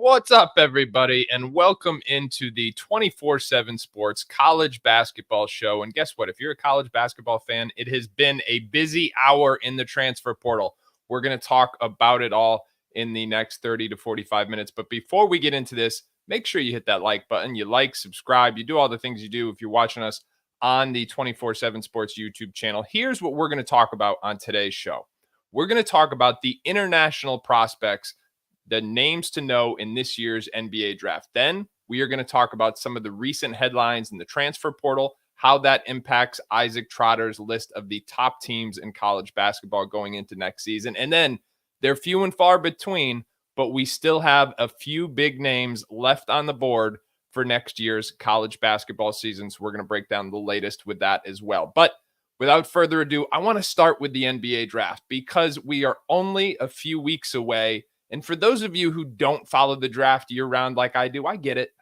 What's up, everybody, and welcome into the 24/7 Sports College Basketball Show. And guess what? If you're a college basketball fan, it has been a busy hour in the transfer portal. We're going to talk about it all in the next 30 to 45 minutes. But before we get into this, make sure you hit that like button. You like, subscribe, you do all the things you do if you're watching us on the 24/7 Sports YouTube channel. Here's what we're going to talk about on today's show. We're going to talk about the international prospects, the names to know in this year's NBA draft. Then we are going to talk about some of the recent headlines in the transfer portal, how that impacts Isaac Trotter's list of the top teams in college basketball going into next season. And then they're few and far between, but we still have a few big names left on the board for next year's college basketball season. So we're going to break down the latest with that as well. But without further ado, I want to start with the NBA draft because we are only a few weeks away. And for those of you who don't follow the draft year round like I do, I get it.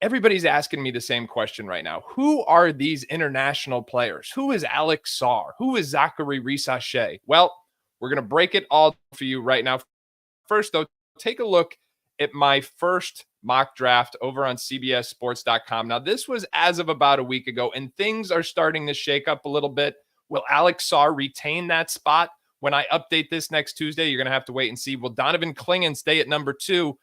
Everybody's asking me the same question right now. Who are these international players? Who is Alex Sarr? Who is Zachary Risache? Well, we're going to break it all for you right now. First, though, take a look at my first mock draft over on CBSSports.com. Now, this was as of about a week ago, and things are starting to shake up a little bit. Will Alex Sarr retain that spot? When I update this next Tuesday, you're going to have to wait and see. Will Donovan Clingan stay at number 2?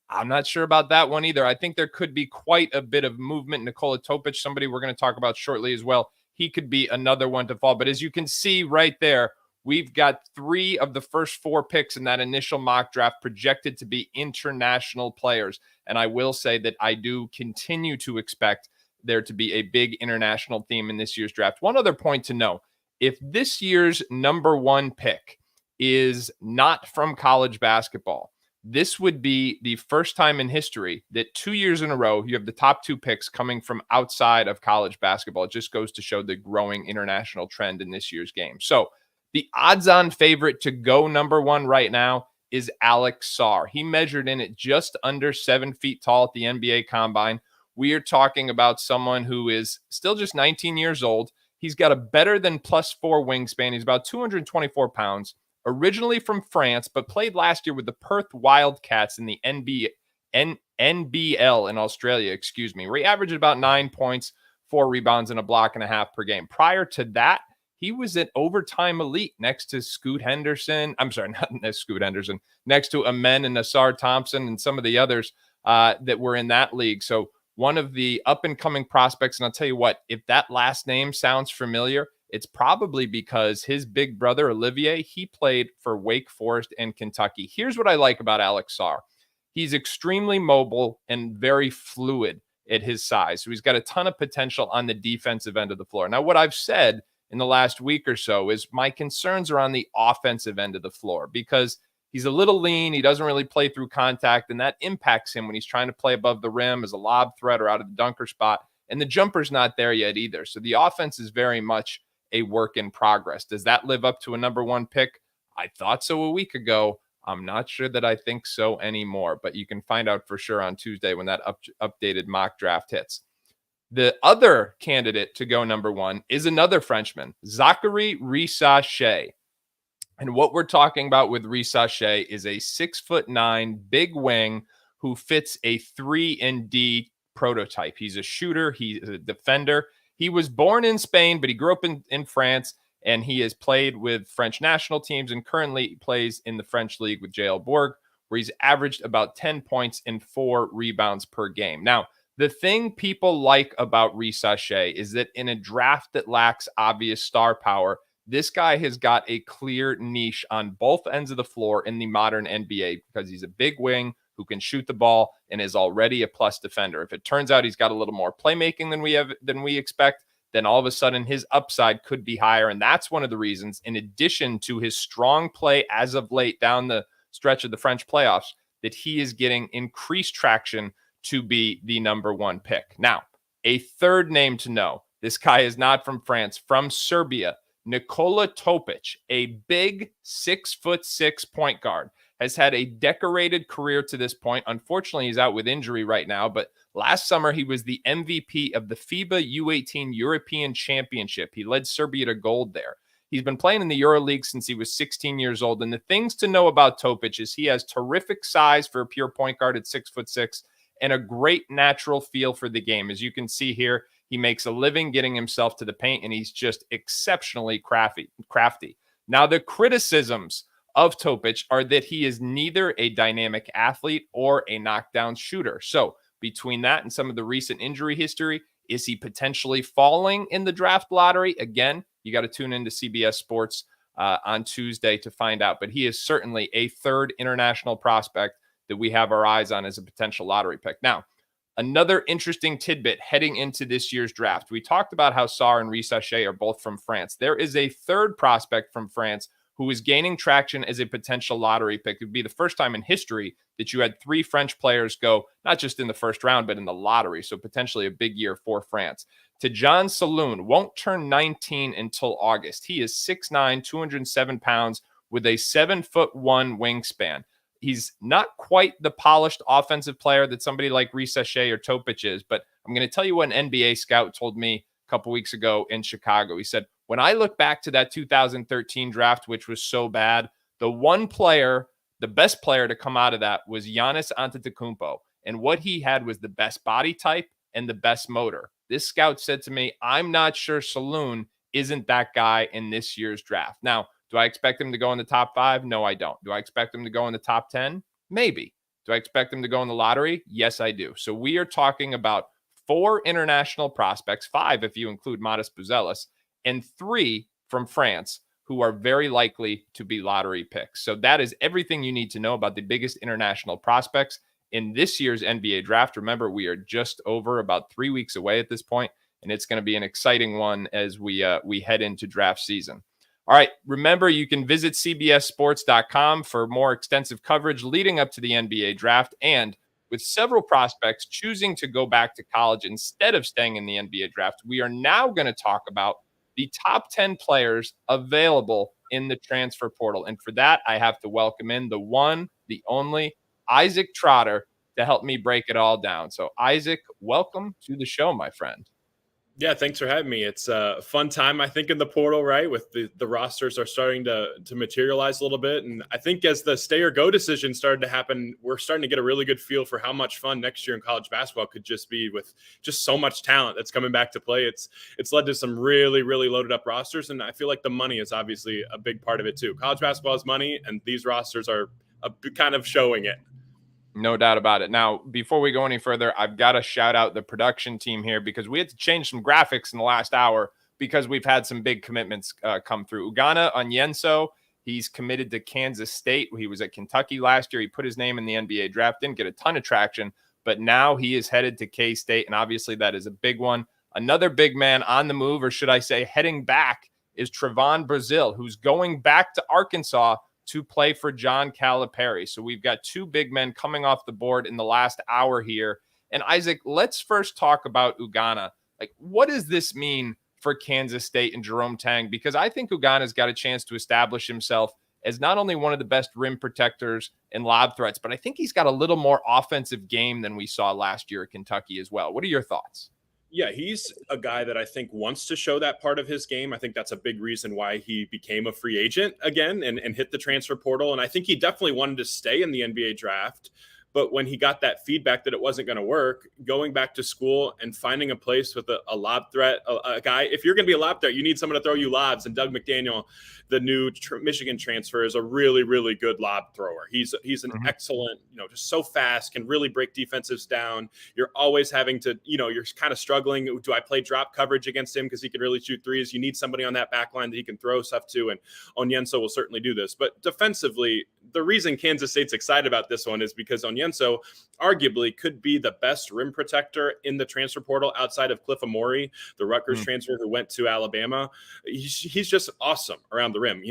I'm not sure about that one either. I think there could be quite a bit of movement. Nikola Topic, somebody we're going to talk about shortly as well. He could be another one to fall. But as you can see right there, we've got 3 of the first 4 picks in that initial mock draft projected to be international players. And I will say that I do continue to expect there to be a big international theme in this year's draft. One other point to know. If this year's number 1 pick is not from college basketball, this would be the first time in history that 2 years in a row you have the top 2 picks coming from outside of college basketball. It just goes to show the growing international trend in this year's game. So the odds-on favorite to go number 1 right now is Alex Sarr. He measured in at just under 7 feet tall at the NBA Combine. We are talking about someone who is still just 19 years old. He's got a better than +4 wingspan. He's about 224 pounds, originally from France, but played last year with the Perth Wildcats in the NBL in Australia, where he averaged about 9 points, 4 rebounds, and a block and a half per game. Prior to that, he was at Overtime Elite next to Scoot Henderson. I'm sorry, not Scoot Henderson, next to Amen and Nassar Thompson and some of the others that were in that league. So one of the up-and-coming prospects, and I'll tell you what, if that last name sounds familiar, it's probably because his big brother, Olivier, he played for Wake Forest and Kentucky. Here's what I like about Alex Sarr. He's extremely mobile and very fluid at his size. So he's got a ton of potential on the defensive end of the floor. Now, what I've said in the last week or so is my concerns are on the offensive end of the floor because he's a little lean. He doesn't really play through contact, and that impacts him when he's trying to play above the rim as a lob threat or out of the dunker spot. And the jumper's not there yet either. So the offense is very much a work in progress. Does that live up to a number 1 pick? I thought so a week ago. I'm not sure that I think so anymore, but you can find out for sure on Tuesday when that updated mock draft hits. The other candidate to go number 1 is another Frenchman, Zachary Risache. And what we're talking about with Risache is a 6'9" big wing who fits a 3-and-D prototype. He's a shooter. He's a defender. He was born in Spain, but he grew up in France, and he has played with French national teams and currently plays in the French league with JL Bourg, where he's averaged about 10 points and 4 rebounds per game. Now, the thing people like about Risache is that in a draft that lacks obvious star power, this guy has got a clear niche on both ends of the floor in the modern NBA because he's a big wing who can shoot the ball and is already a plus defender. If it turns out he's got a little more playmaking than we expect, then all of a sudden his upside could be higher. And that's one of the reasons, in addition to his strong play as of late down the stretch of the French playoffs, that he is getting increased traction to be the number 1 pick. Now, a third name to know. This guy is not from France, from Serbia. Nikola Topic, a big 6'6" point guard, has had a decorated career to this point. Unfortunately, he's out with injury right now, but last summer he was the MVP of the FIBA U18 European Championship. He led Serbia to gold there. He's been playing in the EuroLeague since he was 16 years old. And the things to know about Topic is he has terrific size for a pure point guard at 6'6" and a great natural feel for the game. As you can see here, he makes a living getting himself to the paint, and he's just exceptionally crafty. Now, the criticisms of Topic are that he is neither a dynamic athlete or a knockdown shooter. So between that and some of the recent injury history, is he potentially falling in the draft lottery? Again, you got to tune into CBS Sports on Tuesday to find out. But he is certainly a third international prospect that we have our eyes on as a potential lottery pick. Now, another interesting tidbit heading into this year's draft. We talked about how Sarr and Risacher are both from France. There is a third prospect from France who is gaining traction as a potential lottery pick. It would be the first time in history that you had 3 French players go, not just in the first round, but in the lottery. So potentially a big year for France. Tidjane Saloon won't turn 19 until August. He is 6'9", 207 pounds with a 7'1" wingspan. He's not quite the polished offensive player that somebody like Risacher or Topic is, but I'm going to tell you what an NBA scout told me a couple weeks ago in Chicago. He said, when I look back to that 2013 draft, which was so bad, the one player, the best player to come out of that was Giannis Antetokounmpo. And what he had was the best body type and the best motor. This scout said to me, I'm not sure Saloon isn't that guy in this year's draft. Now, do I expect him to go in the top 5? No, I don't. Do I expect him to go in the top 10? Maybe. Do I expect him to go in the lottery? Yes, I do. So we are talking about 4 international prospects, 5 if you include Modest Buzelis, and 3 from France who are very likely to be lottery picks. So that is everything you need to know about the biggest international prospects in this year's NBA draft. Remember, we are just over about 3 weeks away at this point, and it's going to be an exciting one as we head into draft season. All right, remember, you can visit cbssports.com for more extensive coverage leading up to the NBA draft. And with several prospects choosing to go back to college instead of staying in the NBA draft, we are now going to talk about the top 10 players available in the transfer portal. And for that, I have to welcome in the one, the only, Isaac Trotter to help me break it all down. So, Isaac, welcome to the show, my friend. Yeah, thanks for having me. It's a fun time, I think, in the portal, right? With the rosters are starting to materialize a little bit. And I think as the stay or go decision started to happen, we're starting to get a really good feel for how much fun next year in college basketball could just be with just so much talent that's coming back to play. It's led to some really, really loaded up rosters. And I feel like the money is obviously a big part of it too. College basketball is money, and these rosters are kind of showing it. No doubt about it. Now, before we go any further, I've got to shout out the production team here because we had to change some graphics in the last hour because we've had some big commitments come through. Ugonna Onyenso, he's committed to Kansas State. He was at Kentucky last year. He put his name in the NBA draft, didn't get a ton of traction, but now he is headed to K-State, and obviously that is a big one. Another big man on the move, or should I say heading back, is Trevon Brazile, who's going back to Arkansas to play for John Calipari. So we've got 2 big men coming off the board in the last hour here. And Isaac, let's first talk about Ugonna. Like, what does this mean for Kansas State and Jerome Tang? Because I think Ugonna's got a chance to establish himself as not only one of the best rim protectors and lob threats, but I think he's got a little more offensive game than we saw last year at Kentucky as well. What are your thoughts? Yeah, he's a guy that I think wants to show that part of his game. I think that's a big reason why he became a free agent again and hit the transfer portal. And I think he definitely wanted to stay in the NBA draft. But when he got that feedback that it wasn't going to work, going back to school and finding a place with a lob threat, a guy, if you're going to be a lob threat, you need someone to throw you lobs. And Doug McDaniel, the new Michigan transfer, is a really, really good lob thrower. He's an excellent, just so fast, can really break defensives down. You're always having to, you're kind of struggling. Do I play drop coverage against him because he can really shoot threes? You need somebody on that back line that he can throw stuff to, and Onyenso will certainly do this. But defensively, the reason Kansas State's excited about this one is because Onyenso arguably could be the best rim protector in the transfer portal outside of Cliff Amori, the Rutgers transfer who went to Alabama. He's just awesome around the rim.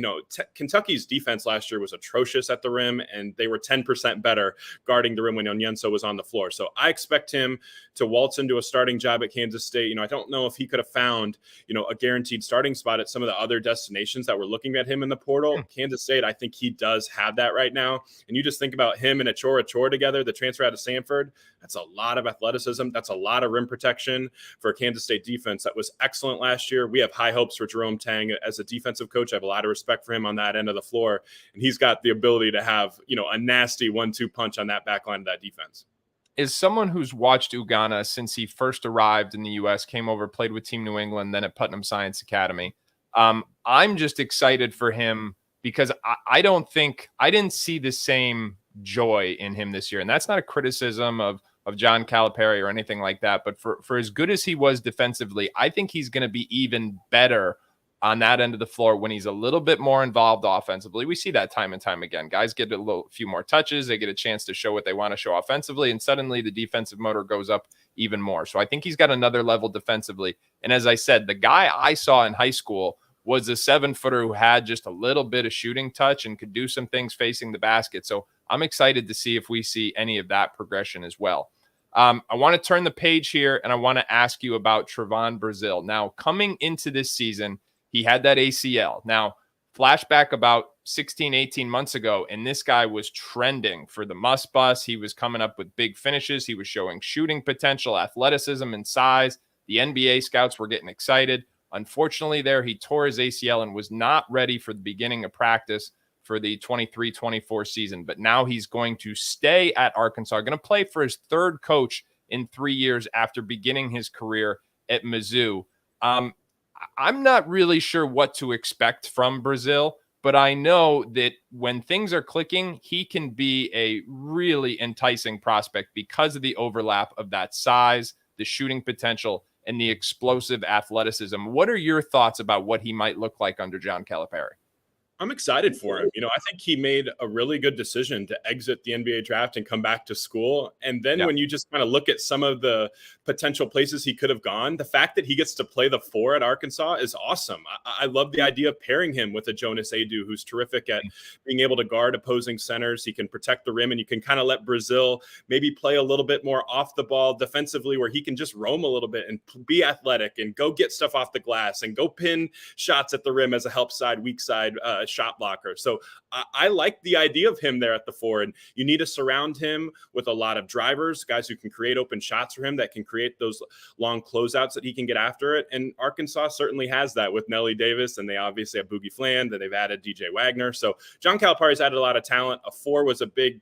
Kentucky's defense last year was atrocious at the rim, and they were 10% better guarding the rim when Onyenso was on the floor. So I expect him to waltz into a starting job at Kansas State. I don't know if he could have found, a guaranteed starting spot at some of the other destinations that were looking at him in the portal. Kansas State, I think he does have that right now. And you just think about him and Achor together. together, the transfer out of Samford. That's a lot of athleticism. That's a lot of rim protection for a Kansas State defense that was excellent last year. We have high hopes for Jerome Tang as a defensive coach. I have a lot of respect for him on that end of the floor. And he's got the ability to have, a nasty 1-2 punch on that back line of that defense. Is someone who's watched Ugonna since he first arrived in the U.S., came over, played with Team New England, then at Putnam Science Academy. I'm just excited for him because I didn't see the same joy in him this year. And that's not a criticism of John Calipari or anything like that. But for as good as he was defensively, I think he's going to be even better on that end of the floor when he's a little bit more involved offensively. We see that time and time again. Guys get a few more touches. They get a chance to show what they want to show offensively, and suddenly the defensive motor goes up even more. So I think he's got another level defensively. And as I said, the guy I saw in high school was a 7-footer who had just a little bit of shooting touch and could do some things facing the basket. So I'm excited to see if we see any of that progression as well. I want to turn the page here, and I want to ask you about Trevon Brazile. Now, coming into this season, he had that ACL. Now, flashback about 16, 18 months ago, and this guy was trending for the must bus. He was coming up with big finishes. He was showing shooting potential, athleticism, and size. The NBA scouts were getting excited. Unfortunately, he tore his ACL and was not ready for the beginning of practice for the 23-24 season. But now he's going to stay at Arkansas, going to play for his third coach in 3 years after beginning his career at Mizzou. I'm not really sure what to expect from Brazile, but I know that when things are clicking, he can be a really enticing prospect because of the overlap of that size, the shooting potential, and the explosive athleticism. What are your thoughts about what he might look like under John Calipari? I'm excited for him. I think he made a really good decision to exit the NBA draft and come back to school. And then when you just kind of look at some of the potential places he could have gone, the fact that he gets to play the 4 at Arkansas is awesome. I love the idea of pairing him with a Jonas Adu, who's terrific at being able to guard opposing centers. He can protect the rim, and you can kind of let Brazile maybe play a little bit more off the ball defensively, where he can just roam a little bit and be athletic and go get stuff off the glass and go pin shots at the rim as a help side, weak side shot blocker. So I like the idea of him there at the 4, and you need to surround him with a lot of drivers, guys who can create open shots for him, that can create those long closeouts that he can get after it. And Arkansas certainly has that with Nelly Davis, and they obviously have Boogie Fland, and they've added DJ Wagner. So John Calipari's added a lot of talent. A 4 was a big,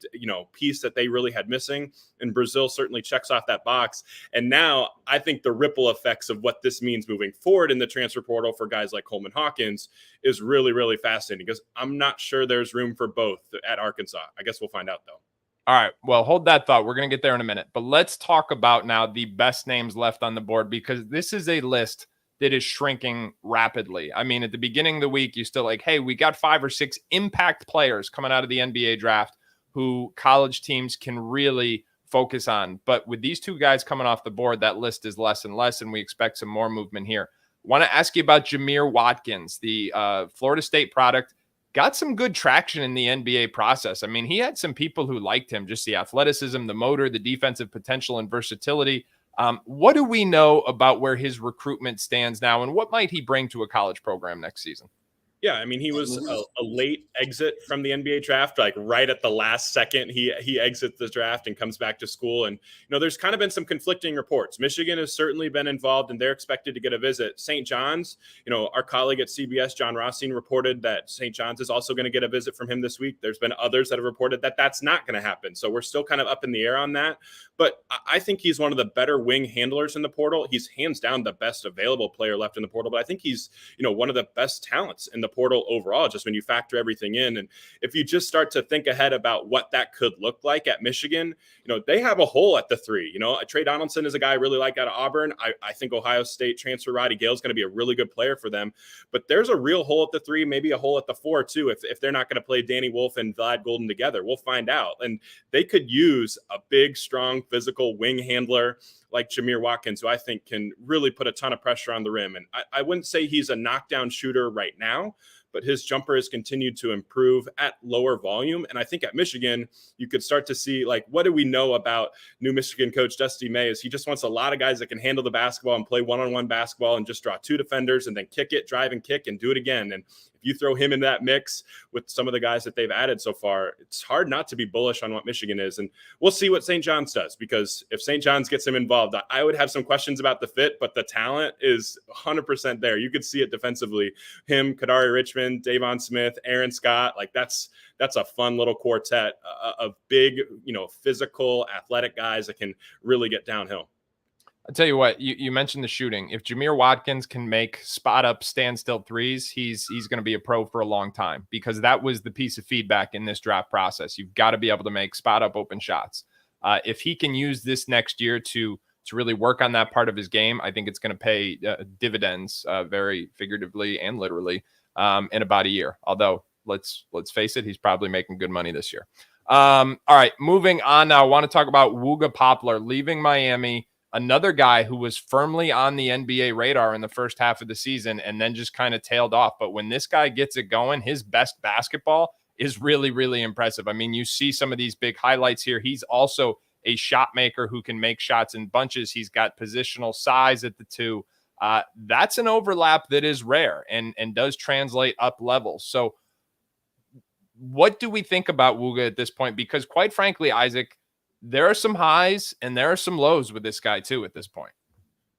piece that they really had missing, and Brazile certainly checks off that box. And now I think the ripple effects of what this means moving forward in the transfer portal for guys like Coleman Hawkins is really, really fascinating, because I'm not sure there's room for both at Arkansas. I guess we'll find out, though. All right. Well, hold that thought. We're going to get there in a minute. But let's talk about now the best names left on the board, because this is a list that is shrinking rapidly. I mean, at the beginning of the week, you're still like, hey, we got 5 or 6 impact players coming out of the NBA draft who college teams can really focus on. But with these 2 guys coming off the board, that list is less and less, and we expect some more movement here. Want to ask you about Jameer Watkins, the Florida State product. Got some good traction in the NBA process. I mean, he had some people who liked him, just the athleticism, the motor, the defensive potential, and versatility. What do we know about where his recruitment stands now, and what might he bring to a college program next season? Yeah, I mean, he was a late exit from the NBA draft, like right at the last second. He exits the draft and comes back to school. And, there's kind of been some conflicting reports. Michigan has certainly been involved, and they're expected to get a visit. St. John's, our colleague at CBS, John Rothstein, reported that St. John's is also going to get a visit from him this week. There's been others that have reported that that's not going to happen. So we're still kind of up in the air on that. But I think he's one of the better wing handlers in the portal. He's hands down the best available player left in the portal. But I think he's, one of the best talents in the portal overall, just when you factor everything in. And if you just start to think ahead about what that could look like at Michigan, they have a hole at the 3. Trey Donaldson is a guy I really like out of Auburn. I think Ohio State transfer Roddy Gale is going to be a really good player for them. But there's a real hole at the 3, maybe a hole at the 4 too, if they're not going to play Danny Wolf and Vlad Golden together. We'll find out. And they could use a big, strong, physical wing handler like Jameer Watkins, who I think can really put a ton of pressure on the rim. And I wouldn't say he's a knockdown shooter right now, but his jumper has continued to improve at lower volume. And I think at Michigan, you could start to see, like, what do we know about new Michigan coach Dusty May? Is he just wants a lot of guys that can handle the basketball and play one-on-one basketball and just draw 2 defenders and then kick it, drive and kick and do it again. And if you throw him in that mix with some of the guys that they've added so far, it's hard not to be bullish on what Michigan is. And we'll see what St. John's does, because if St. John's gets him involved, I would have some questions about the fit, but the talent is 100% there. You could see it defensively. Him, Kadari Richmond, Davon Smith, Aaron Scott, like that's a fun little quartet of big, physical, athletic guys that can really get downhill. I'll tell you what, you mentioned the shooting. If Jameer Watkins can make spot up standstill threes, he's going to be a pro for a long time, because that was the piece of feedback in this draft process. You've got to be able to make spot up open shots. If he can use this next year to really work on that part of his game, I think it's going to pay dividends, very figuratively and literally, in about a year. Although let's face it, he's probably making good money this year. All right, moving on now. I want to talk about Wooga Poplar leaving Miami. Another guy who was firmly on the NBA radar in the first half of the season and then just kind of tailed off. But when this guy gets it going, his best basketball is really, really impressive. I mean, you see some of these big highlights here. He's also a shot maker who can make shots in bunches. He's got positional size at the two. That's an overlap that is rare and does translate up levels. So what do we think about Wooga at this point? Because quite frankly, Isaac, there are some highs and there are some lows with this guy too at this point.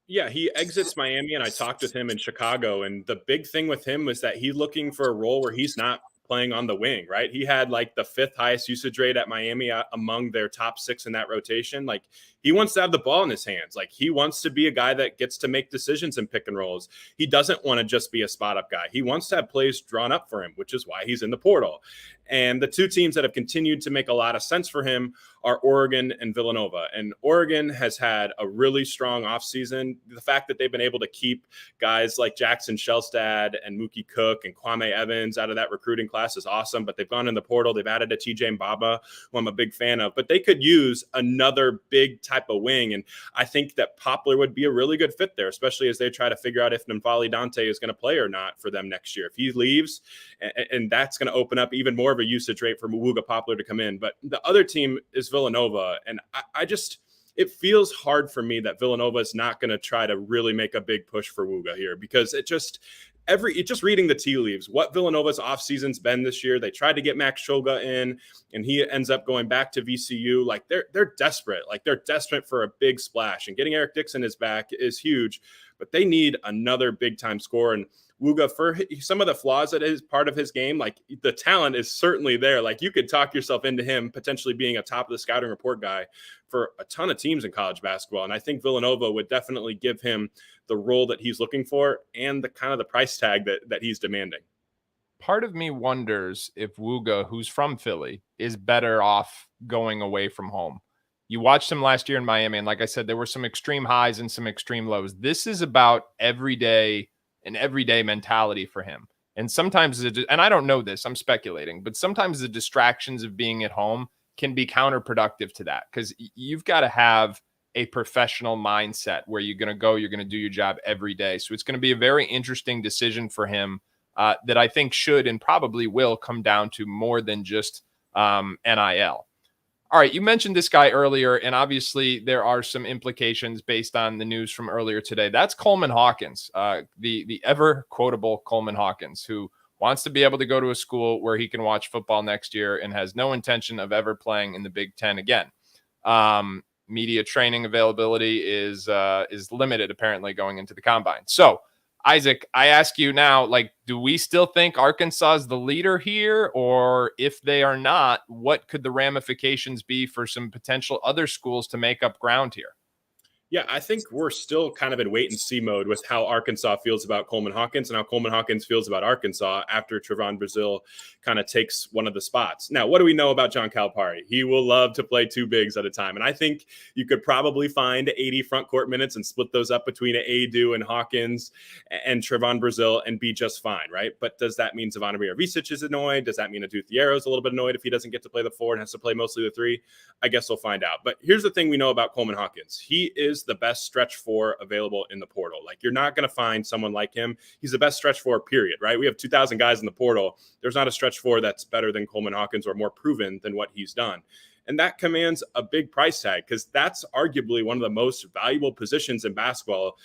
Yeah, he exits Miami, and I talked with him in Chicago, and the big thing with him was that he's looking for a role where he's not playing on the wing, right? He had like the 5th highest usage rate at Miami among their top 6 in that rotation. Like, he wants to have the ball in his hands. Like, he wants to be a guy that gets to make decisions in pick and rolls. He doesn't want to just be a spot up guy. He wants to have plays drawn up for him, which is why he's in the portal. And the two teams that have continued to make a lot of sense for him are Oregon and Villanova. And Oregon has had a really strong offseason. The fact that they've been able to keep guys like Jackson Shelstad and Mookie Cook and Kwame Evans out of that recruiting class is awesome. But they've gone in the portal. They've added a TJ Mbaba, who I'm a big fan of. But they could use another big type of wing. And I think that Poplar would be a really good fit there, especially as they try to figure out if N'Faly Dante is going to play or not for them next year. If he leaves, and that's going to open up even more of a usage rate for Wooga Poplar to come in. But the other team is Villanova. And I just, it feels hard for me that Villanova is not going to try to really make a big push for Wooga here, because just reading the tea leaves, what Villanova's offseason's been this year. They tried to get Max Shoga in, and he ends up going back to VCU. Like, they're desperate. Like, they're desperate for a big splash, and getting Eric Dixon is back is huge, but they need another big time scorer. And Wooga, for some of the flaws that is part of his game, like, the talent is certainly there. Like, you could talk yourself into him potentially being a top of the scouting report guy for a ton of teams in college basketball. And I think Villanova would definitely give him the role that he's looking for and the kind of the price tag that he's demanding. Part of me wonders if Wooga, who's from Philly, is better off going away from home. You watched him last year in Miami, and like I said, there were some extreme highs and some extreme lows. This is about everyday mentality for him. And sometimes, and I don't know this, I'm speculating, but sometimes the distractions of being at home can be counterproductive to that, because you've got to have a professional mindset where you're going to do your job every day. So it's going to be a very interesting decision for him that I think should and probably will come down to more than just NIL. All right, you mentioned this guy earlier, and obviously there are some implications based on the news from earlier today. That's Coleman Hawkins, the ever quotable Coleman Hawkins, who wants to be able to go to a school where he can watch football next year and has no intention of ever playing in the Big Ten again. Media training availability is limited, apparently, going into the combine. So, Isaac, I ask you now, like, do we still think Arkansas is the leader here? Or if they are not, what could the ramifications be for some potential other schools to make up ground here? Yeah, I think we're still kind of in wait and see mode with how Arkansas feels about Coleman Hawkins and how Coleman Hawkins feels about Arkansas after Trevon Brazile kind of takes one of the spots. Now, what do we know about John Calipari? He will love to play two bigs at a time. And I think you could probably find 80 front court minutes and split those up between Adu and Hawkins and Trevon Brazile and be just fine, right? But does that mean Savannah Ricic is annoyed? Does that mean Adu Thiero is a little bit annoyed if he doesn't get to play the 4 and has to play mostly the 3? I guess we'll find out. But here's the thing we know about Coleman Hawkins. He is the best stretch 4 available in the portal. Like, you're not going to find someone like him. He's the best stretch 4, period, right? We have 2,000 guys in the portal. There's not a stretch 4 that's better than Coleman Hawkins or more proven than what he's done. And that commands a big price tag because that's arguably one of the most valuable positions in basketball,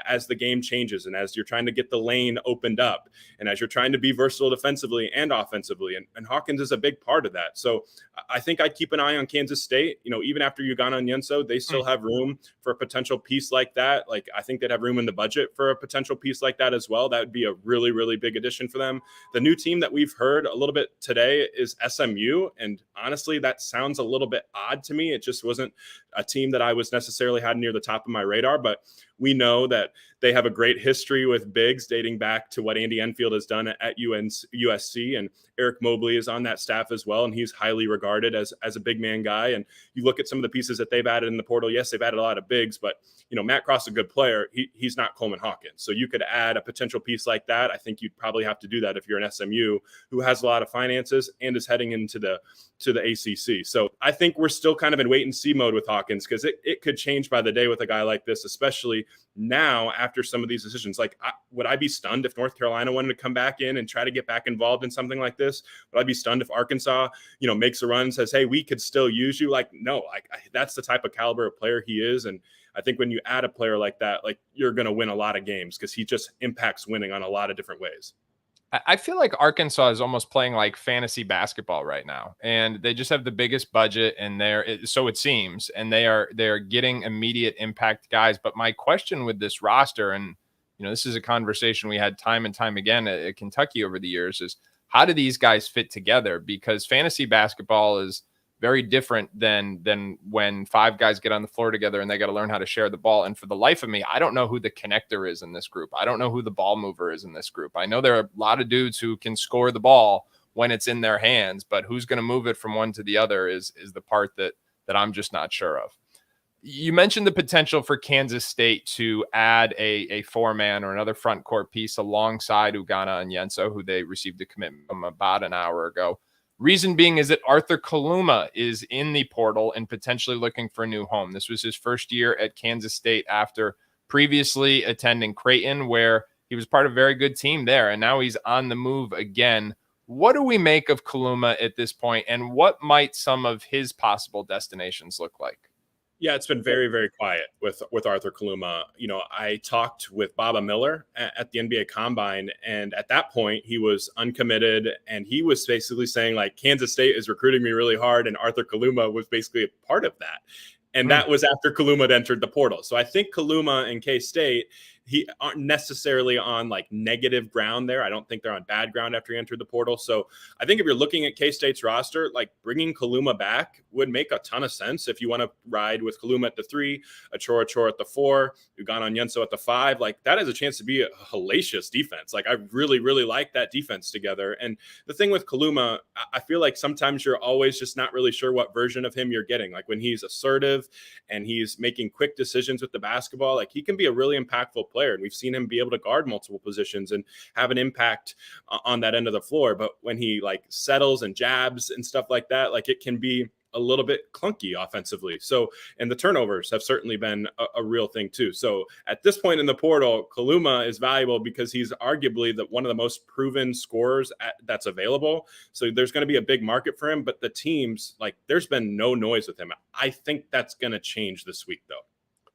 as the game changes and as you're trying to get the lane opened up and as you're trying to be versatile defensively and offensively. And Hawkins is a big part of that. So I think I'd keep an eye on Kansas State. Even after Ugonna Onyenso, they still have room for a potential piece like that. Like, I think they'd have room in the budget for a potential piece like that as well. That would be a really, really big addition for them. The new team that we've heard a little bit today is SMU. And honestly, that sounds a little bit odd to me. It just wasn't a team that I was necessarily had near the top of my radar, but we know that they have a great history with bigs dating back to what Andy Enfield has done at USC, and Eric Mobley is on that staff as well, and he's highly regarded as a big man guy. And you look at some of the pieces that they've added in the portal. Yes, they've added a lot of bigs, but Matt Cross is a good player. He's not Coleman Hawkins, so you could add a potential piece like that. I think you'd probably have to do that if you're an SMU who has a lot of finances and is heading into the ACC. So I think we're still kind of in wait and see mode with Hawkins, because it could change by the day with a guy like this, especially now after some of these decisions. Like, would I be stunned if North Carolina wanted to come back in and try to get back involved in something like this? Would I be stunned if Arkansas, makes a run and says, hey, we could still use you? Like, no, that's the type of caliber of player he is. And I think when you add a player like that, like, you're going to win a lot of games because he just impacts winning on a lot of different ways. I feel like Arkansas is almost playing like fantasy basketball right now, and they just have the biggest budget, and so it seems, and they're getting immediate impact guys. But my question with this roster, and this is a conversation we had time and time again at Kentucky over the years, is how do these guys fit together? Because fantasy basketball is very different than when five guys get on the floor together and they got to learn how to share the ball. And for the life of me, I don't know who the connector is in this group. I don't know who the ball mover is in this group. I know there are a lot of dudes who can score the ball when it's in their hands, but who's going to move it from one to the other is the part that I'm just not sure of. You mentioned the potential for Kansas State to add a four-man or another front court piece alongside Ugonna Onyenso, who they received a commitment from about an hour ago. Reason being is that Arthur Kaluma is in the portal and potentially looking for a new home. This was his first year at Kansas State after previously attending Creighton, where he was part of a very good team there, and now he's on the move again. What do we make of Kaluma at this point, and what might some of his possible destinations look like? Yeah, it's been very, very quiet with Arthur Kaluma. I talked with Baba Miller at the NBA Combine, and at that point, he was uncommitted, and he was basically saying, like, Kansas State is recruiting me really hard, and Arthur Kaluma was basically a part of that. And that was after Kaluma had entered the portal. So I think Kaluma and K-State, he aren't necessarily on like negative ground there. I don't think they're on bad ground after he entered the portal. So I think if you're looking at K-State's roster, like, bringing Kaluma back would make a ton of sense. If you want to ride with Kaluma at the 3, Achor at the 4, Ugonna Onyenso at the 5, like, that has a chance to be a hellacious defense. Like, I really, really like that defense together. And the thing with Kaluma, I feel like sometimes you're always just not really sure what version of him you're getting. Like, when he's assertive and he's making quick decisions with the basketball, like, he can be a really impactful player. And we've seen him be able to guard multiple positions and have an impact on that end of the floor. But when he like settles and jabs and stuff like that, like, it can be a little bit clunky offensively. So, and the turnovers have certainly been a real thing too. So at this point in the portal, Kaluma is valuable because he's arguably one of the most proven scorers that's available. So there's going to be a big market for him, but the teams, like, there's been no noise with him. I think that's going to change this week though.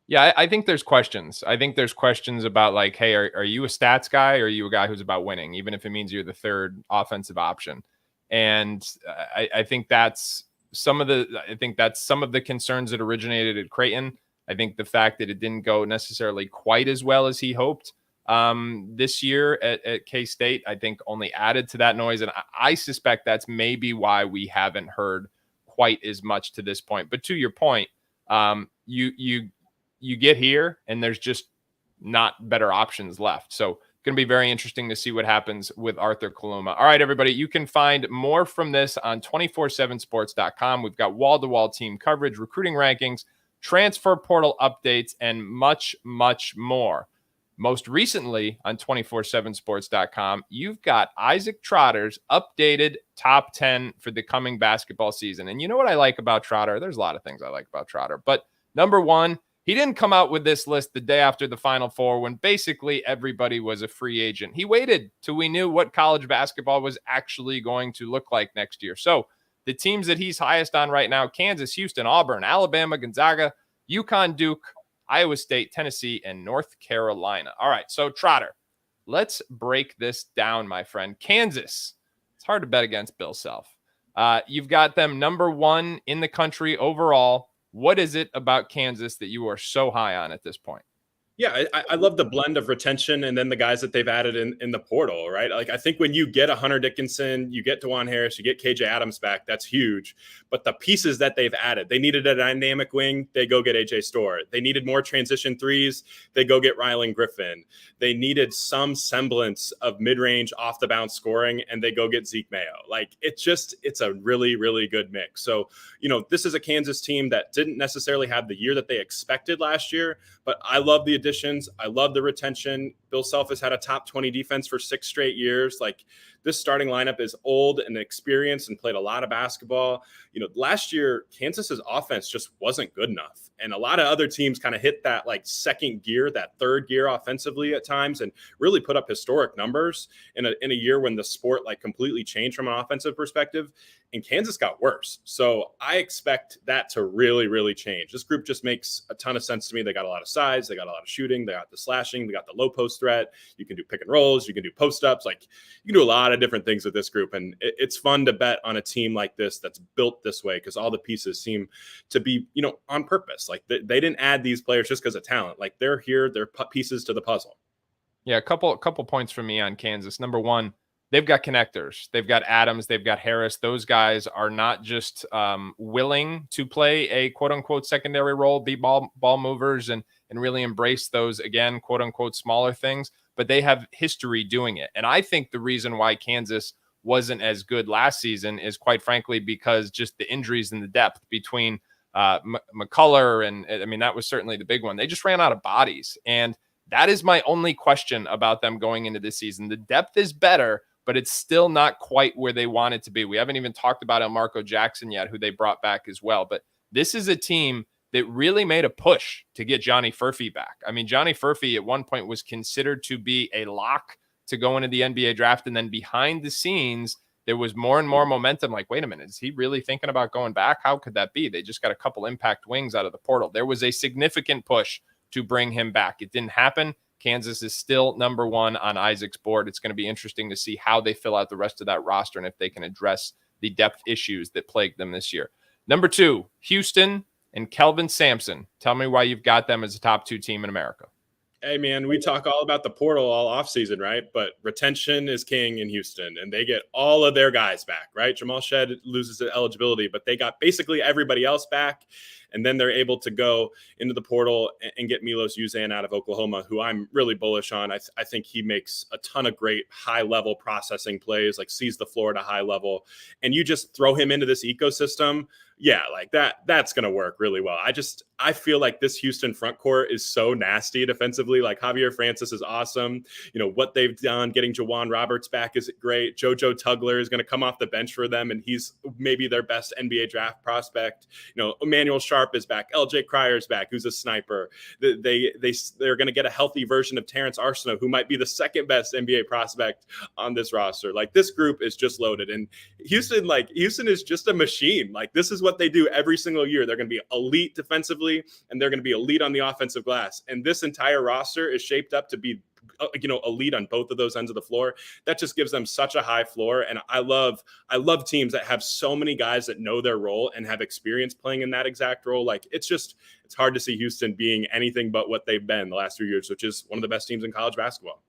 Yeah, I think there's questions. I think there's questions about, like, hey, are you a stats guy, or are you a guy who's about winning, even if it means you're the third offensive option? And I think that's some of the concerns that originated at Creighton. I think the fact that it didn't go necessarily quite as well as he hoped this year at K-State, I think only added to that noise. And I suspect that's maybe why we haven't heard quite as much to this point. But to your point, you get here and there's just not better options left. So going to be very interesting to see what happens with Arthur Kaluma. All right, everybody, you can find more from this on 247sports.com. We've got wall-to-wall team coverage, recruiting rankings, transfer portal updates, and much, much more. Most recently on 247sports.com, you've got Isaac Trotter's updated top 10 for the coming basketball season. And you know what I like about Trotter? There's a lot of things I like about Trotter, but number one, he didn't come out with this list the day after the Final Four when basically everybody was a free agent. He waited till we knew what college basketball was actually going to look like next year. So the teams that he's highest on right now: Kansas, Houston, Auburn, Alabama, Gonzaga, UConn, Duke, Iowa State, Tennessee, and North Carolina. All right, so Trotter, let's break this down, my friend. Kansas, it's hard to bet against Bill Self. You've got them number 1 in the country overall. What is it about Kansas that you are so high on at this point? Yeah, I love the blend of retention and then the guys that they've added in the portal, right? Like, I think when you get a Hunter Dickinson, you get DeJuan Harris, you get KJ Adams back, that's huge. But the pieces that they've added, they needed a dynamic wing, they go get AJ Storr. They needed more transition threes, they go get Rylan Griffin. They needed some semblance of mid-range off the bounce scoring, and they go get Zeke Mayo. Like, it's a really, really good mix. So, this is a Kansas team that didn't necessarily have the year that they expected last year, but I love the additions. I love the retention. Bill Self has had a top 20 defense for 6 straight years. Like, this starting lineup is old and experienced and played a lot of basketball. Last year, Kansas's offense just wasn't good enough. And a lot of other teams kind of hit that like second gear, that third gear offensively at times, and really put up historic numbers in a year when the sport like completely changed from an offensive perspective. And Kansas got worse. So I expect that to really, really change. This group just makes a ton of sense to me. They got a lot of size. They got a lot of shooting. They got the slashing. They got the low post threat. You can do pick and rolls. You can do post ups. Like, you can do a lot of different things with this group. And it's fun to bet on a team like this that's built this way because all the pieces seem to be, on purpose. Like, they didn't add these players just because of talent. Like, they're here. They're pieces to the puzzle. Yeah, a couple points from me on Kansas. Number 1, they've got connectors. They've got Adams. They've got Harris. Those guys are not just willing to play a quote-unquote secondary role, be ball movers, and really embrace those, again, quote-unquote smaller things, but they have history doing it. And I think the reason why Kansas wasn't as good last season is, quite frankly, because just the injuries and the depth between McCullough and, I mean, that was certainly the big one. They just ran out of bodies. And that is my only question about them going into this season. The depth is better, but it's still not quite where they want it to be. We haven't even talked about Elmarco Jackson yet, who they brought back as well. But this is a team that really made a push to get Johnny Furphy back. I mean, Johnny Furphy at one point was considered to be a lock to go into the NBA draft. And then behind the scenes, there was more and more momentum. Like, wait a minute, is he really thinking about going back? How could that be? They just got a couple impact wings out of the portal. There was a significant push to bring him back. It didn't happen. Kansas is still number 1 on Isaac's board. It's going to be interesting to see how they fill out the rest of that roster and if they can address the depth issues that plagued them this year. Number 2, Houston and Kelvin Sampson. Tell me why you've got them as a top 2 team in America. Hey, man, we talk all about the portal all offseason, right? But retention is king in Houston, and they get all of their guys back, right? Jamal Shed loses eligibility, but they got basically everybody else back. And then they're able to go into the portal and get Milos Uzan out of Oklahoma, who I'm really bullish on. I think he makes a ton of great high-level processing plays, like sees the floor at a high level. And you just throw him into this ecosystem, yeah, like that's going to work really well. I feel like this Houston front court is so nasty defensively. Like, Javier Francis is awesome. What they've done, getting Jawan Roberts back is great. JoJo Tugler is going to come off the bench for them, and he's maybe their best NBA draft prospect. Emmanuel Sharp is back. LJ Cryer's back, who's a sniper. They're going to get a healthy version of Terrence Arsenault, who might be the second best NBA prospect on this roster. Like, this group is just loaded, and Houston is just a machine. Like, this is what they do every single year. They're going to be elite defensively, and they're going to be elite on the offensive glass. And this entire roster is shaped up to be elite on both of those ends of the floor. That just gives them such a high floor. And I love teams that have so many guys that know their role and have experience playing in that exact role. Like, it's hard to see Houston being anything but what they've been the last few years, which is one of the best teams in college basketball.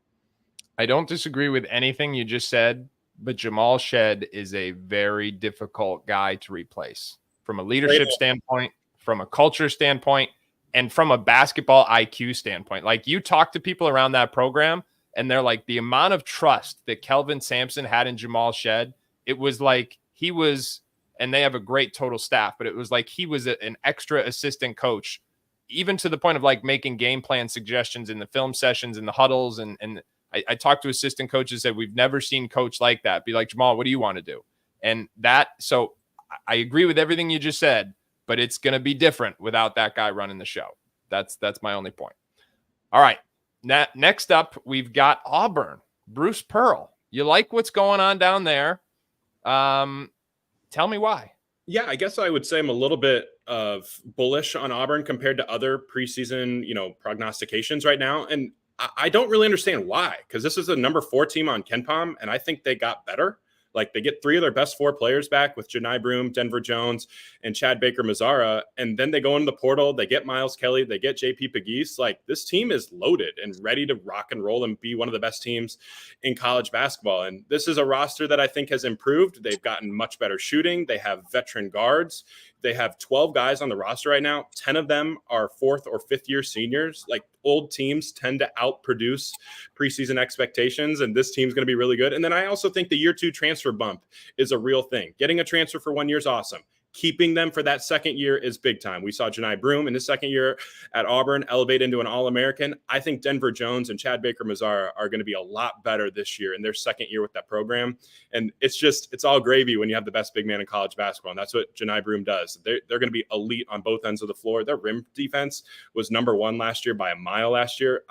I don't disagree with anything you just said, but Jamal Shed is a very difficult guy to replace from a leadership standpoint, from a culture standpoint, and from a basketball IQ standpoint. Like, you talk to people around that program, and they're like, the amount of trust that Kelvin Sampson had in Jamal Shed, it was like he was, and they have a great total staff, but it was like he was an extra assistant coach, even to the point of like making game plan suggestions in the film sessions and the huddles. And I talked to assistant coaches that we've never seen coach like that. Be like, Jamal, what do you want to do? And so I agree with everything you just said, but it's going to be different without that guy running the show. That's my only point. All right. Next up, we've got Auburn. Bruce Pearl. You like what's going on down there. Tell Tell me why. Yeah, I guess I would say I'm a little bit of bullish on Auburn compared to other preseason, prognostications right now. And I don't really understand why, because this is the number 4 team on KenPom, and I think they got better. Like, they get 3 of their best 4 players back with Janai Broome, Denver Jones, and Chad Baker-Mazara. And then they go into the portal, they get Miles Kelly, they get JP Pegues. Like, this team is loaded and ready to rock and roll and be one of the best teams in college basketball. And this is a roster that I think has improved. They've gotten much better shooting. They have veteran guards. They have 12 guys on the roster right now. 10 of them are 4th or 5th year seniors. Like, old teams tend to outproduce preseason expectations, and this team's going to be really good. And then I also think the year 2 transfer bump is a real thing. Getting a transfer for 1 year is awesome. Keeping them for that second year is big time. We saw Janai Broome in his second year at Auburn elevate into an All-American. I think Denver Jones and Chad Baker-Mazara are going to be a lot better this year in their second year with that program. And it's all gravy when you have the best big man in college basketball. And that's what Janai Broome does. They're going to be elite on both ends of the floor. Their rim defense was number 1 last year by a mile last year.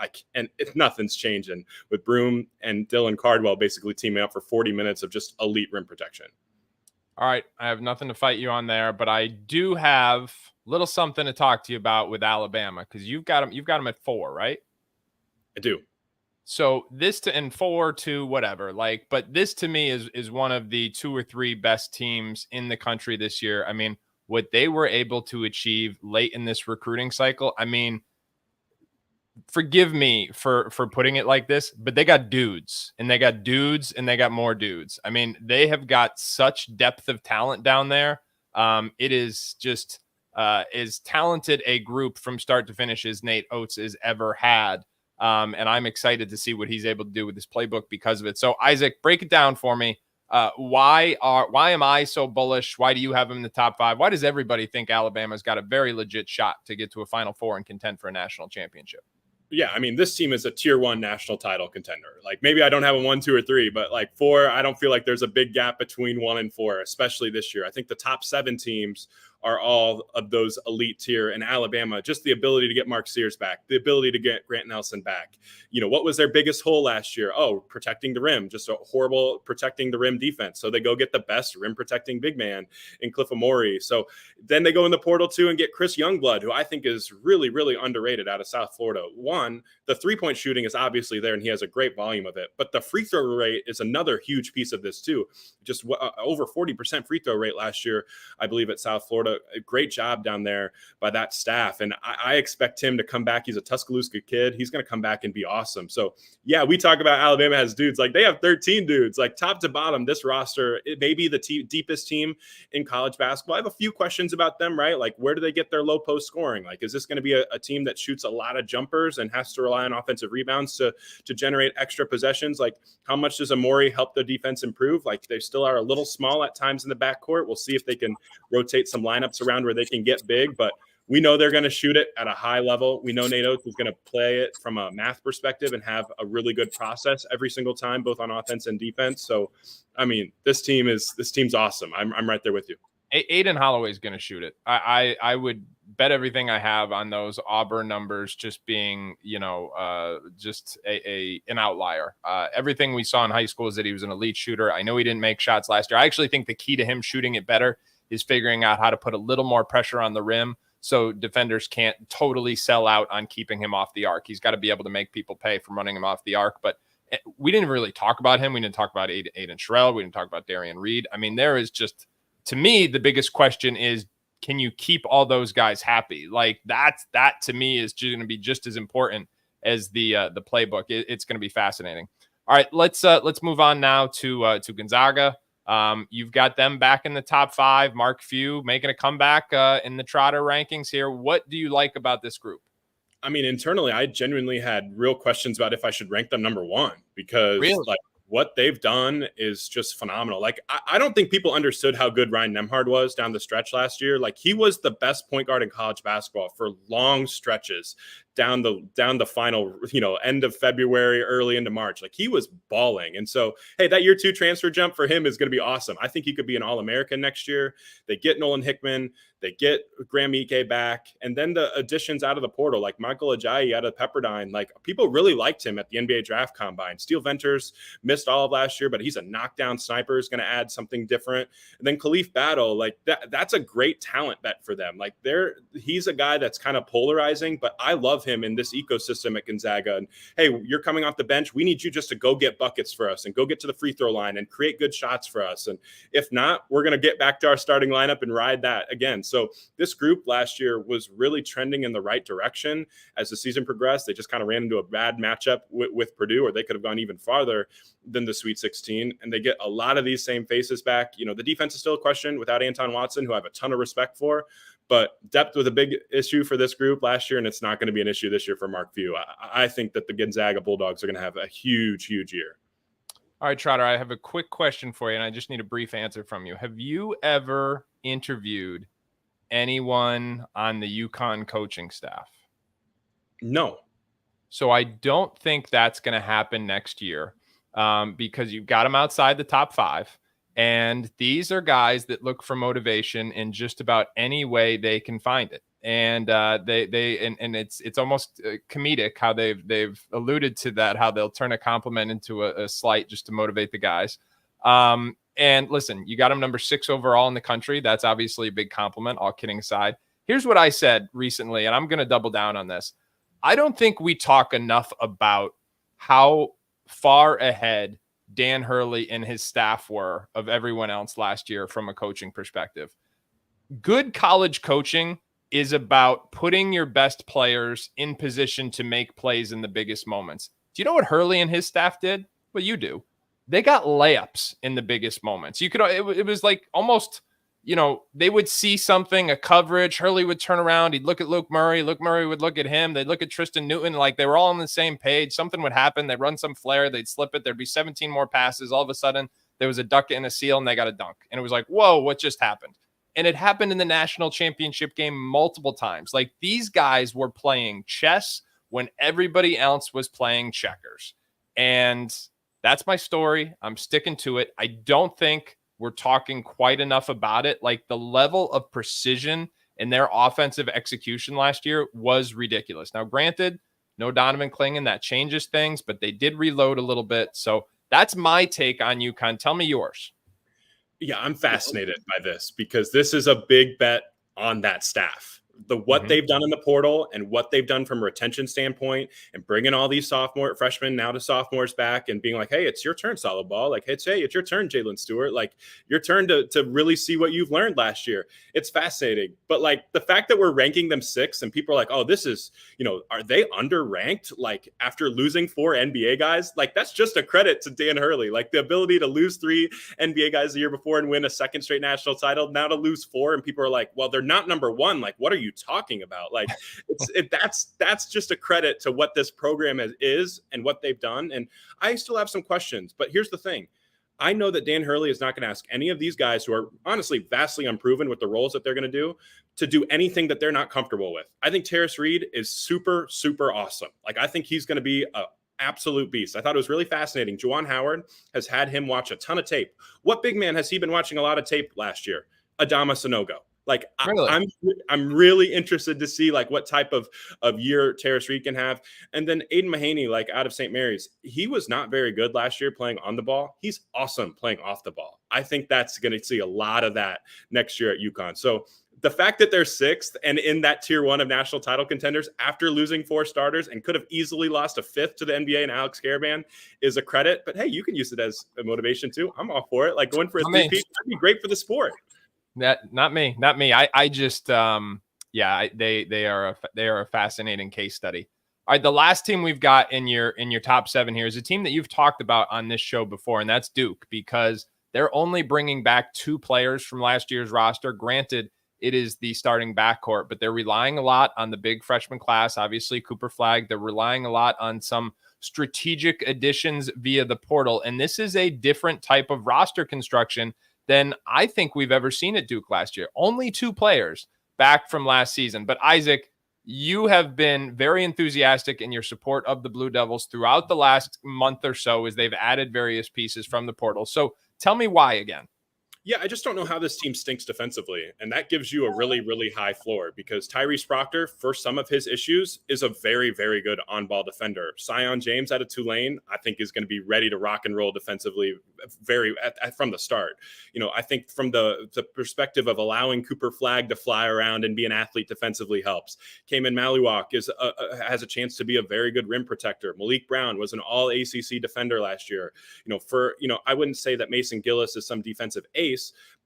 Nothing's changing with Broome and Dylan Cardwell basically teaming up for 40 minutes of just elite rim protection. All right, I have nothing to fight you on there, but I do have a little something to talk to you about with Alabama, because you've got them at 4, right? I do. So this and 4 to whatever, but this to me is one of the 2 or 3 best teams in the country this year. I mean, what they were able to achieve late in this recruiting cycle, I mean, forgive me for putting it like this, but they got dudes and they got dudes and they got more dudes. I mean, they have got such depth of talent down there. It is just as talented a group from start to finish as Nate Oates has ever had. And I'm excited to see what he's able to do with this playbook because of it. So Isaac, break it down for me. Why am I so bullish? Why do you have him in the top 5? Why does everybody think Alabama's got a very legit shot to get to a Final Four and contend for a national championship? Yeah, I mean, this team is a tier 1 national title contender. Like, maybe I don't have a 1, 2, or 3, but 4, I don't feel like there's a big gap between 1 and 4, especially this year. I think the top 7 teams are all of those elite tier, and Alabama, just the ability to get Mark Sears back, the ability to get Grant Nelson back. What was their biggest hole last year? Oh, protecting the rim, just a horrible protecting the rim defense. So they go get the best rim protecting big man in Cliff Amore. So then they go in the portal too and get Chris Youngblood, who I think is really, really underrated out of South Florida. One, the 3-point shooting is obviously there and he has a great volume of it, but the free throw rate is another huge piece of this too. Just over 40% free throw rate last year, I believe, at South Florida. A great job down there by that staff. And I expect him to come back. He's a Tuscaloosa kid. He's going to come back and be awesome. So yeah, we talk about Alabama has dudes. Like, they have 13 dudes, like top to bottom. This roster, it may be the deepest team in college basketball. I have a few questions about them, right? Like, where do they get their low post scoring? Like, is this going to be a team that shoots a lot of jumpers and has to rely on offensive rebounds to generate extra possessions? Like, how much does Amore help the defense improve? Like, they still are a little small at times in the backcourt. We'll see if they can rotate some lineups around where they can get big, but we know they're going to shoot it at a high level. We know Nate Oates is going to play it from a math perspective and have a really good process every single time, both on offense and defense. So, I mean, this team's awesome. I'm right there with you. Aiden Holloway is going to shoot it. I would bet everything I have on those Auburn numbers just being, just an outlier. Everything we saw in high school is that he was an elite shooter. I know he didn't make shots last year. I actually think the key to him shooting it better is figuring out how to put a little more pressure on the rim so defenders can't totally sell out on keeping him off the arc. He's got to be able to make people pay for running him off the arc. But we didn't really talk about him. We didn't talk about Aiden Sherrill. We didn't talk about Darian Reed. I mean, there is just, to me, the biggest question is, can you keep all those guys happy? Like, that to me is going to be just as important as the playbook. It's going to be fascinating. All right, let's move on now to Gonzaga. You've got them back in the top 5. Mark Few making a comeback in the Trotter rankings here. What do you like about this group? I mean, internally, I genuinely had real questions about if I should rank them number 1 because like, what they've done is just phenomenal. Like, I don't think people understood how good Ryan Nembhard was down the stretch last year. Like, he was the best point guard in college basketball for long stretches down the final, end of February, early into March. Like, he was balling. And so, hey, that year 2 transfer jump for him is going to be awesome. I think he could be an All-American next year. They get Nolan Hickman, they get Graham Ike back, and then the additions out of the portal, like Michael Ajayi out of Pepperdine. Like, people really liked him at the NBA draft combine. Steel Venters missed all of last year, but he's a knockdown sniper, is going to add something different. And then Khalif Battle, like that's a great talent bet for them. Like, he's a guy that's kind of polarizing, but I love him in this ecosystem at Gonzaga. And hey, you're coming off the bench. We need you just to go get buckets for us and go get to the free throw line and create good shots for us. And if not, we're going to get back to our starting lineup and ride that again. So this group last year was really trending in the right direction. As the season progressed, they just kind of ran into a bad matchup with Purdue, or they could have gone even farther than the Sweet 16. And they get a lot of these same faces back. The defense is still a question without Anton Watson, who I have a ton of respect for, but depth was a big issue for this group last year, and it's not going to be an issue this year for Mark Few. I think that the Gonzaga Bulldogs are going to have a huge, huge year. All right, Trotter, I have a quick question for you, and I just need a brief answer from you. Have you ever interviewed anyone on the UConn coaching staff? No. So I don't think that's going to happen next year, because you've got them outside the top 5. And these are guys that look for motivation in just about any way they can find it. And it's almost comedic how they've alluded to that, how they'll turn a compliment into a slight just to motivate the guys. And listen, you got him number 6 overall in the country. That's obviously a big compliment, all kidding aside. Here's what I said recently, and I'm going to double down on this. I don't think we talk enough about how far ahead Dan Hurley and his staff were of everyone else last year from a coaching perspective. Good college coaching is about putting your best players in position to make plays in the biggest moments. Do you know what Hurley and his staff did? Well, you do. They got layups in the biggest moments. It was like almost, they would see something, a coverage. Hurley would turn around. He'd look at Luke Murray. Luke Murray would look at him. They'd look at Tristan Newton. Like, they were all on the same page. Something would happen. They'd run some flare. They'd slip it. There'd be 17 more passes. All of a sudden, there was a duck and a seal, and they got a dunk. And it was like, whoa, what just happened? And it happened in the national championship game multiple times. Like, these guys were playing chess when everybody else was playing checkers. And that's my story. I'm sticking to it. I don't think we're talking quite enough about it. Like, the level of precision in their offensive execution last year was ridiculous. Now, granted, no Donovan Clingan, that changes things, but they did reload a little bit. So that's my take on UConn. Tell me yours. Yeah, I'm fascinated by this because this is a big bet on that staff. What they've done in the portal and what they've done from a retention standpoint, and bringing all these freshmen now to sophomores back and being like, hey, it's your turn, solid ball. Like, it's your turn, Jalen Stewart. Like, your turn to really see what you've learned last year. It's fascinating. But like, the fact that we're ranking them 6th and people are like, oh, this is, are they underranked? Like, after losing 4 NBA guys, like, that's just a credit to Dan Hurley. Like, the ability to lose 3 NBA guys the year before and win a 2nd straight national title, now to lose 4, and people are like, well, they're not number 1. Like, what are you talking about? Like, that's just a credit to what this program is and what they've done. And I still have some questions, but here's the thing. I know that Dan Hurley is not going to ask any of these guys, who are honestly vastly unproven with the roles that they're going to do anything that they're not comfortable with. I think Terrace Reed is super, super awesome. Like, I think he's going to be a absolute beast. I thought it was really fascinating. Juwan Howard has had him watch a ton of tape. What big man has he been watching a lot of tape last year? Adama Sanogo. Like, really? I'm really interested to see like what type of year Terrace Reed can have. And then Aiden Mahaney, like, out of St. Mary's, he was not very good last year playing on the ball. He's awesome playing off the ball. I think that's going to see a lot of that next year at UConn. So the fact that they're 6th and in that tier 1 of national title contenders after losing 4 starters and could have easily lost a 5th to the NBA and Alex Caravan is a credit. But hey, you can use it as a motivation too. I'm all for it. Like, going for a 3-peat, that'd be great for the sport. Not me. I just, they are a fascinating case study. All right. The last team we've got in your top 7 here is a team that you've talked about on this show before, and that's Duke, because they're only bringing back 2 players from last year's roster. Granted, it is the starting backcourt, but they're relying a lot on the big freshman class. Obviously, Cooper Flagg. They're relying a lot on some strategic additions via the portal. And this is a different type of roster construction than I think we've ever seen at Duke last year. Only 2 players back from last season. But Isaac, you have been very enthusiastic in your support of the Blue Devils throughout the last month or so as they've added various pieces from the portal. So tell me why again. Yeah, I just don't know how this team stinks defensively. And that gives you a really, really high floor because Tyrese Proctor, for some of his issues, is a very, very good on-ball defender. Sion James out of Tulane, I think, is going to be ready to rock and roll defensively from the start. I think from the perspective of allowing Cooper Flagg to fly around and be an athlete defensively helps. Cayman Maluak has a chance to be a very good rim protector. Malik Brown was an all ACC defender last year. I wouldn't say that Mason Gillis is some defensive ace,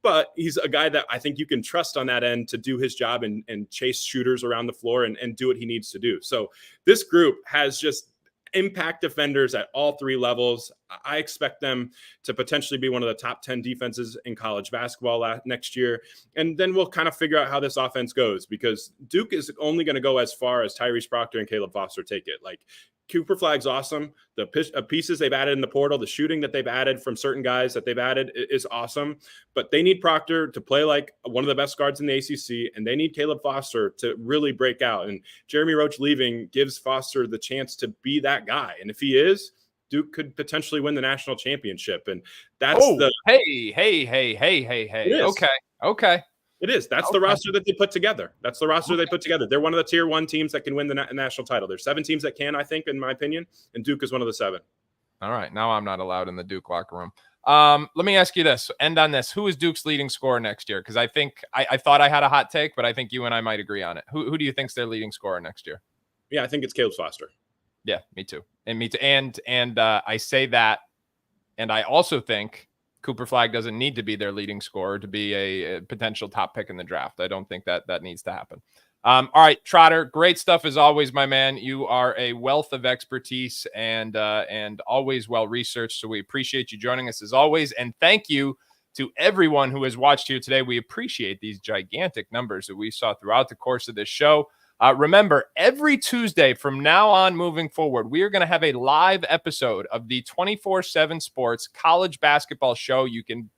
but he's a guy that I think you can trust on that end to do his job and chase shooters around the floor and do what he needs to do. So this group has just impact defenders at all three levels. I expect them to potentially be one of the top 10 defenses in college basketball next year. And then we'll kind of figure out how this offense goes, because Duke is only going to go as far as Tyrese Proctor and Caleb Foster take it. Like, Cooper Flagg's awesome. The pieces they've added in the portal, the shooting that they've added from certain guys that they've added is awesome. But they need Proctor to play like one of the best guards in the ACC, and they need Caleb Foster to really break out. And Jeremy Roach leaving gives Foster the chance to be that guy. And if he is, Duke could potentially win the national championship. And that's hey. Okay. It is. That's the roster that they put together. They put together. They're one of the tier 1 teams that can win the national title. There's 7 teams that can, I think, in my opinion, and Duke is one of the 7. All right. Now I'm not allowed in the Duke locker room. Let me ask you this. End on this. Who is Duke's leading scorer next year? Because I think I thought I had a hot take, but I think you and I might agree on it. Who do you think's their leading scorer next year? Yeah, I think it's Caleb Foster. Yeah, me too. And I say that, and I also think Cooper Flagg doesn't need to be their leading scorer to be a potential top pick in the draft. I don't think that needs to happen. All right, Trotter, great stuff as always, my man. You are a wealth of expertise and always well researched. So we appreciate you joining us as always, and thank you to everyone who has watched here today. We appreciate these gigantic numbers that we saw throughout the course of this show. Remember, every Tuesday from now on moving forward, we are going to have a live episode of the 24/7 Sports College Basketball Show. You can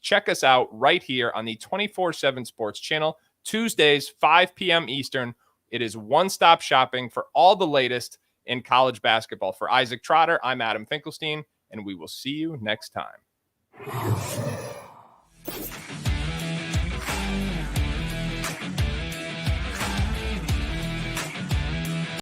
check us out right here on the 24/7 Sports channel, Tuesdays, 5 p.m. Eastern. It is one-stop shopping for all the latest in college basketball. For Isaac Trotter, I'm Adam Finkelstein, and we will see you next time.